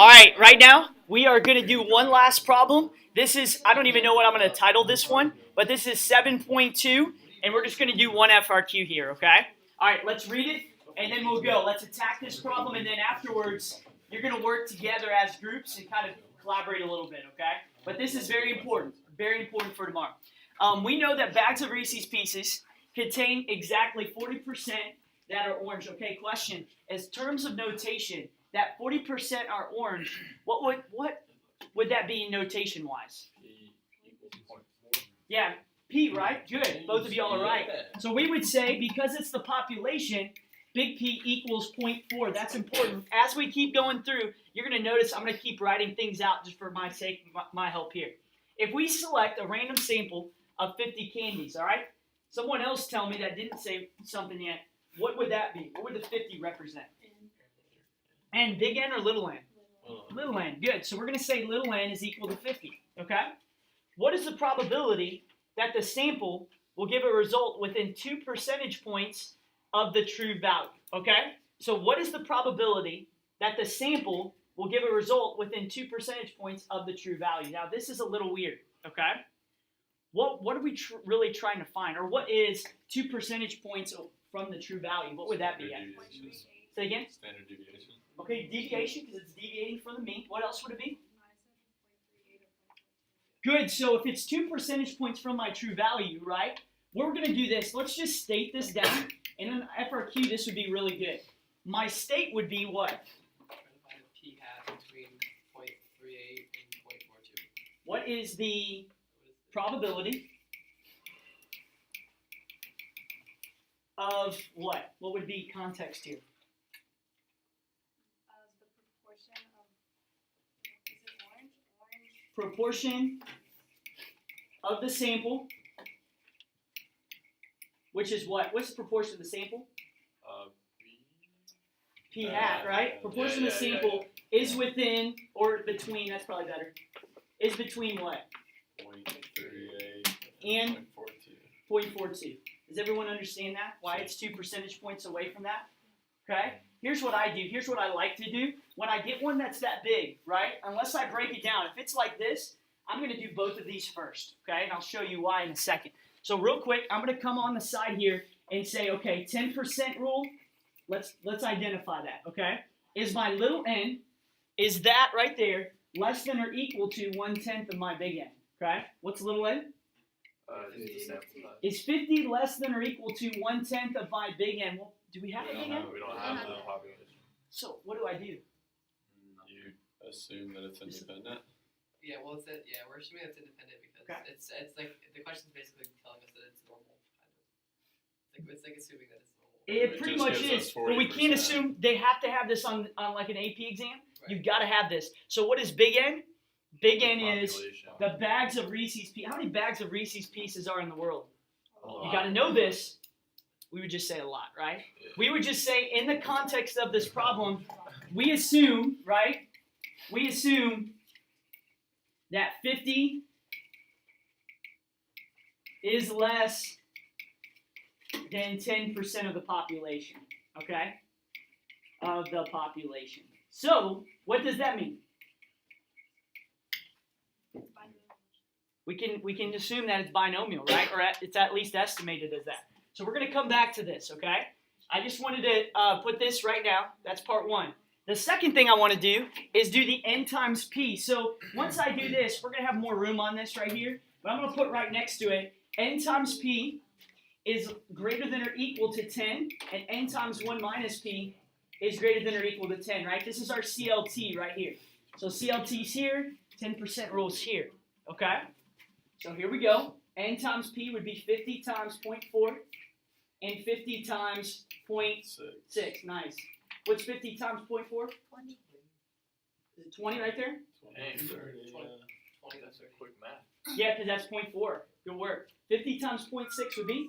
All right, right now we are going to do one last problem. This is, I don't even know what I'm going to title this one, but this is 7.2, and we're just going to do one FRQ here, okay? All right, let's read it, and then we'll go. Let's attack this problem, and then afterwards, you're going to work together as groups and kind of collaborate a little bit, okay? But this is very important for tomorrow. We know that bags of Reese's Pieces contain exactly 40% that are orange. Okay, question. As terms of notation, that 40% are orange, what would that be notation-wise? Yeah, P, right? Good. Both of y'all are right. So we would say, because it's the population, big P equals 0.4. That's important. As we keep going through, you're going to notice I'm going to keep writing things out just for my sake, my help here. If we select a random sample of 50 candies, all right? Someone else tell me that didn't say something yet. What would that be? What would the 50 represent? N, big N or little n? Little n. Good. So we're going to say little n is equal to 50. Okay? What is the probability that the sample will give a result within 2 percentage points of the true value? Okay? So what is the probability that the sample will give a result within 2 percentage points of the true value? Now, this is a little weird. Okay? What are we really trying to find? Or what is 2 percentage points from the true value? What would that be? Say again? Standard deviation. Okay, deviation, because it's deviating from the mean. What else would it be? Good, so if it's 2 percentage points from my true value, right, we're going to do this. Let's just state this down. And in FRQ, this would be really good. My state would be what? P hat between 0.38 and 0.42. What is the probability of what? What would be context here? Proportion of the sample, which is what? What's the proportion of the sample? P hat, right? Proportion of the sample is within or between, that's probably better, is between what? 0.38 and 0.42. 0.42. Does everyone understand that? Why it's 2 percentage points away from that? Okay? Here's what I do. Here's what I like to do. When I get one that's that big, right, unless I break it down, if it's like this, I'm going to do both of these first, okay? And I'll show you why in a second. So real quick, I'm going to come on the side here and say, okay, 10% rule, let's identify that, okay? Is my little n, is that right there, less than or equal to 1/10 of my big N, okay? What's little n? Is 50 less than or equal to 1/10 of my big N? Well, do we have a big N? We don't have the population. So what do I do? You assume that it's independent. Yeah, well, we're assuming it's independent because it's like the question's basically telling us that it's normal. Kind of. It's like assuming that it's normal. It pretty much is, but we can't assume they have to have this on like an AP exam. Right. You've got to have this. So what is big N? Big N is the bags of Reese's Pieces. How many bags of Reese's Pieces are in the world? You got to know this. We would just say a lot, right? Yeah. We would just say, in the context of this problem, we assume, right? We assume that 50 is less than 10% of the population, okay? Of the population. So, what does that mean? We can assume that it's binomial, right? Or it's at least estimated as that. So we're going to come back to this, okay? I just wanted to put this right now. That's part one. The second thing I want to do is do the n times p. So once I do this, we're going to have more room on this right here. But I'm going to put right next to it, n times p is greater than or equal to 10, and n times 1 minus p is greater than or equal to 10, right? This is our CLT right here. So CLT's here, 10% rule's here, okay? So here we go. N times p would be 50 times 0.4 and 50 times 0.6. Nice. What's 50 times 0.4? 20. Is it 20 right there? 20. 20, that's quick math. Yeah, because that's 0.4. Good work. 50 times 0.6 would be?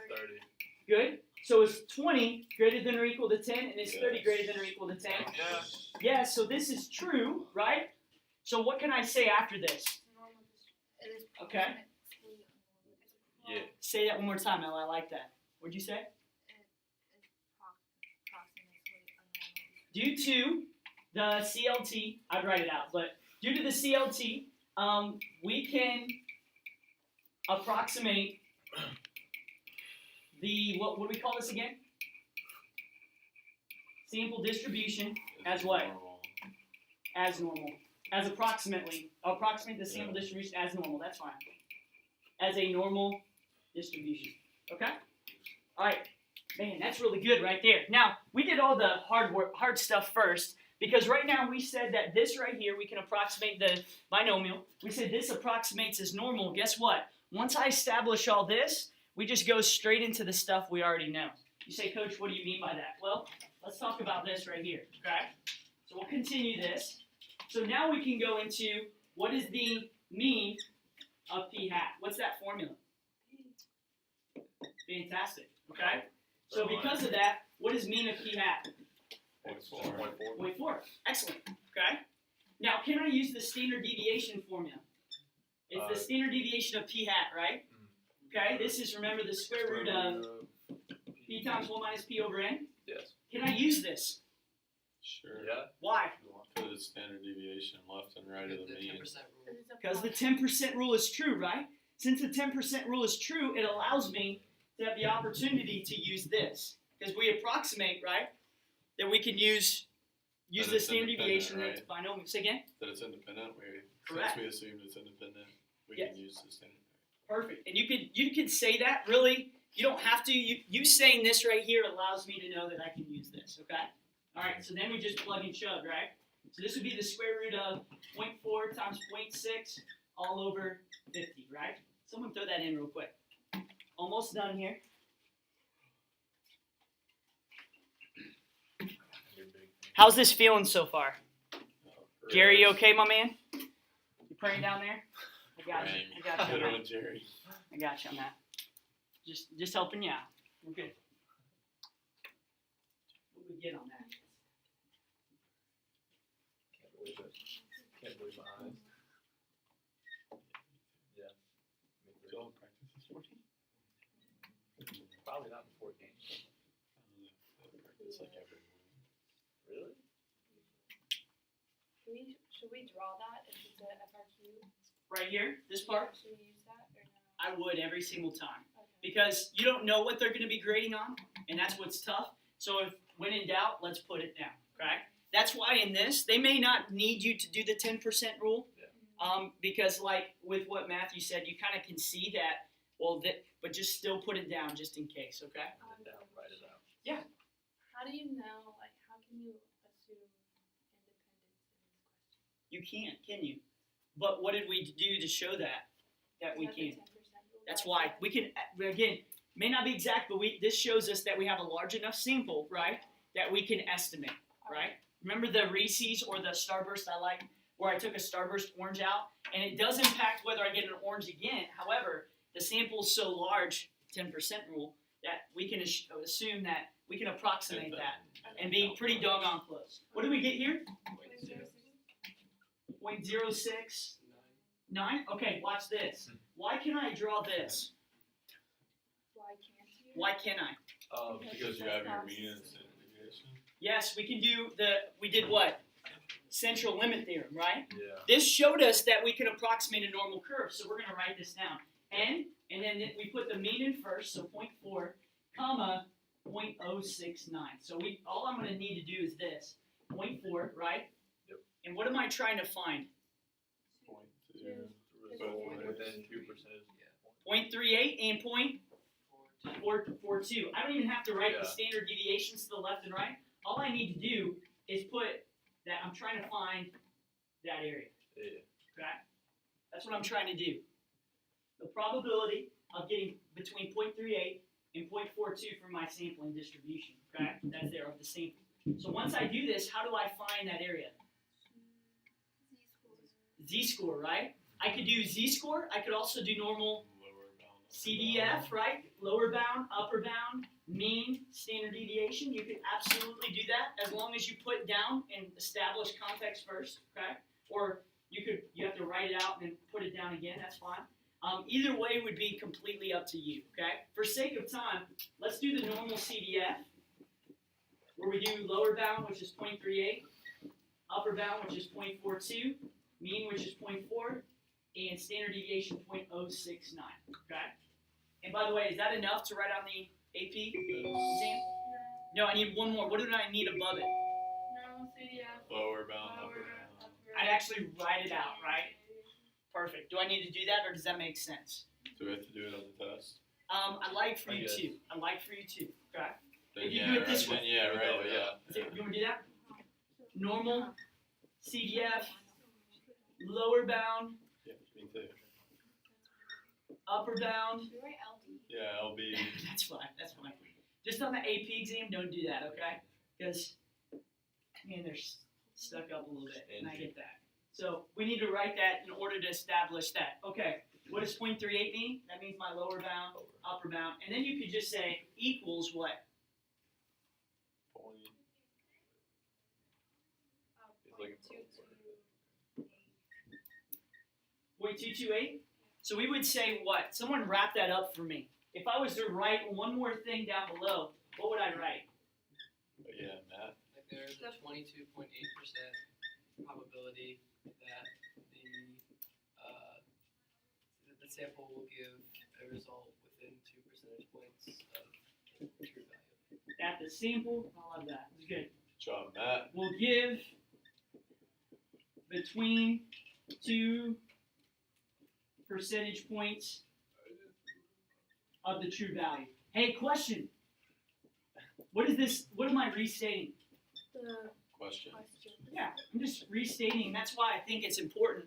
30. Good. So is 20 greater than or equal to 10, and is 30 greater than or equal to 10? Yes. Yeah, so this is true, right? So what can I say after this? Okay. Yeah. Say that one more time, Ella. I like that. What'd you say? Due to the CLT, I'd write it out, but due to the CLT, we can approximate the, what do we call this again? Sample distribution as what? Normal. As normal. As approximate the sample distribution as normal, that's fine. As a normal distribution, okay? All right, man, that's really good right there. Now, we did all the hard stuff first, because right now we said that this right here, we can approximate the binomial. We said this approximates as normal. Guess what? Once I establish all this, we just go straight into the stuff we already know. You say, Coach, what do you mean by that? Well, let's talk about this right here, okay? So we'll continue this. So now we can go into what is the mean of p hat. What's that formula? Fantastic, okay? So because of that, what is mean of p hat? 0.4. 0.4. Excellent, okay? Now, can I use the standard deviation formula? It's the standard deviation of p hat, right? Okay, this is, remember, the square root of p times 1 minus p over n? Yes. Can I use this? Sure. Yeah. Why? Put the standard deviation left and right of the The mean. 10% rule. Because the 10% rule is true, right? Since the 10% rule is true, it allows me to have the opportunity to use this. Because we approximate, right, that we can use That the it's standard independent, deviation right? binomial. Say again? That it's independent. Correct. Since we assumed it's independent, we Yes. can use the standard. Perfect. And you could say that, really. You don't have to. You saying this right here allows me to know that I can use this, okay? All right, so then we just plug and chug, right? So this would be the square root of 0.4 times 0.6 all over 50, right? Someone throw that in real quick. Almost done here. How's this feeling so far? Jerry, you okay, my man? You praying down there? I got you. I got you. Good on one, that. Jerry. I got you on that. Just helping you out. We're good. What do we get on that? Can't believe it. Can't believe my eyes. Yeah. Don't practice this 14? Probably not before games. Practice like every morning. Really? Should we draw that if it's a FRQ? Right here, this part, Should we use that or no? I would every single time. Okay. Because you don't know what they're going to be grading on, and that's what's tough. So if when in doubt, let's put it down, okay? That's why in this, they may not need you to do the 10% rule, because like with what Matthew said, you kind of can see that, but just still put it down just in case, okay? Write it down, write it out. How do you know, like, how can you assume independence in this question? You can't, can you? But what did we do to show that we Is that the can? 10% rule? That's why we can, again, may not be exact, but this shows us that we have a large enough sample, right, that we can estimate, right? Remember the Reese's or the Starburst I like, where I took a Starburst orange out, and it does impact whether I get an orange again. However, the sample is so large, 10% rule, that we can assume that we can approximate that and be pretty doggone close. What do we get here? 0.069. Okay, watch this. Why can I draw this? Why can't you? Why can I? Because you have your mean and standard deviation. Yes, we can do we did what? Central limit theorem, right? Yeah. This showed us that we can approximate a normal curve, so we're going to write this down. N, and then we put the mean in first, so 0.4, comma, 0.069. So all I'm going to need to do is this, 0.4, right? Yep. And what am I trying to find? 0.2. Within 2%. 0.38 and 0.442. I don't even have to write the Yeah. standard deviations to the left and right. All I need to do is put that I'm trying to find that area. Yeah. Okay? That's what I'm trying to do. The probability of getting between 0.38 and 0.42 for my sampling distribution. Okay? That's there of the sample. So once I do this, how do I find that area? Z-score, right? I could do Z-score. I could also do normal Lower bound. CDF, right? Lower bound, upper bound, mean, standard deviation. You could absolutely do that as long as you put down and establish context first, okay? Or you have to write it out and then put it down again. That's fine. Either way would be completely up to you, okay? For sake of time, let's do the normal CDF, where we do lower bound, which is 0.38, upper bound, which is 0.42, mean, which is 0.4, and standard deviation 0.069. Okay? And by the way, is that enough to write on the AP exam? No, I need one more. What do I need above it? No, CDF. Lower bound, upper Lower, bound. upper. I'd actually write it out, right? Perfect. Do I need to do that, or does that make sense? Do we have to do it on the test? I'd like for you I to. I'd like for you to. Okay? Then If you yeah, do it this right? way. Then yeah, right, yeah. So, you want to do that? Normal, CDF, lower bound, Yeah, me too. upper bound. Should we write LD? Yeah, LB. That's fine. That's fine. Just on the AP exam, don't do that, okay? Because, man, they're stuck up a little bit, and I get that. So we need to write that in order to establish that. Okay, what does 0.38 mean? That means my lower bound, upper bound. And then you could just say equals what? Point. He's looking for a word. 0.228? So we would say what? Someone wrap that up for me. If I was to write one more thing down below, what would I write? But yeah, Matt. Like there's a 22.8% probability that the sample will give a result within 2 percentage points of the true value. That the sample, I love that. It's good. Good job, Matt. Will give between 2 percentage points of the true value. Hey, question. What is this? What am I restating? The Question. question. Yeah, I'm just restating. That's why I think it's important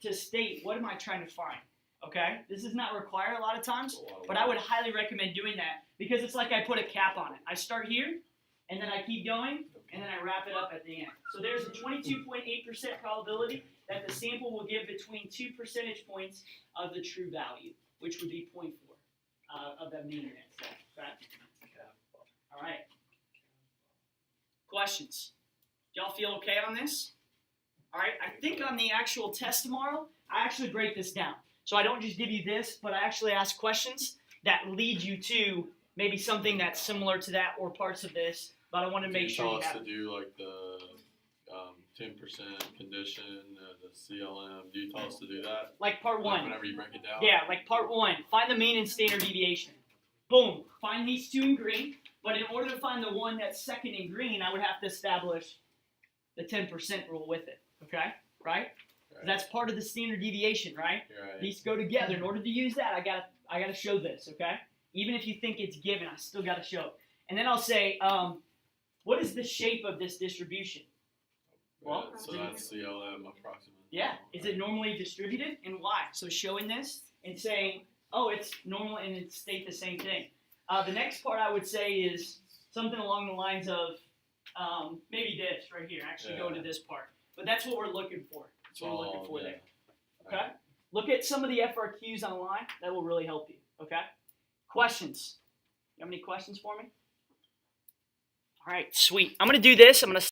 to state what am I trying to find. Okay? This is not required a lot of times, but I would highly recommend doing that because it's like I put a cap on it. I start here, and then I keep going, and then I wrap it up at the end. So there's a 22.8% probability that the sample will give between 2 percentage points of the true value, which would be 0.4 of the mean index. Okay? All right. Questions? Do y'all feel okay on this? All right. I think on the actual test tomorrow, I actually break this down. So I don't just give you this, but I actually ask questions that lead you to maybe something that's similar to that or parts of this. But I want to make sure tell you us have to do like the 10% condition, the CLM. Do you tell us to do that? like part Like one. whenever you break it down? Yeah, like part one. Find the mean and standard deviation. Boom. Find these two in green. But in order to find the one that's second in green, I would have to establish the 10% rule with it. Okay? Right? Right. That's part of the standard deviation, right? You're right. These go together. In order to use that, I gotta show this, okay? Even if you think it's given, I still gotta show it. And then I'll say, what is the shape of this distribution? Well, Yeah, so that's CLM approximately. Yeah. Is it normally distributed, and why? So showing this and saying, oh, it's normal, and it state the same thing. The next part I would say is something along the lines of maybe this right here. Actually, go Yeah. to this part. But that's what we're looking for. That's what we're looking for yeah. there. Okay? Look at some of the FRQs online. That will really help you. Okay? Questions? You have any questions for me? All right, sweet. I'm going to do this. I'm going to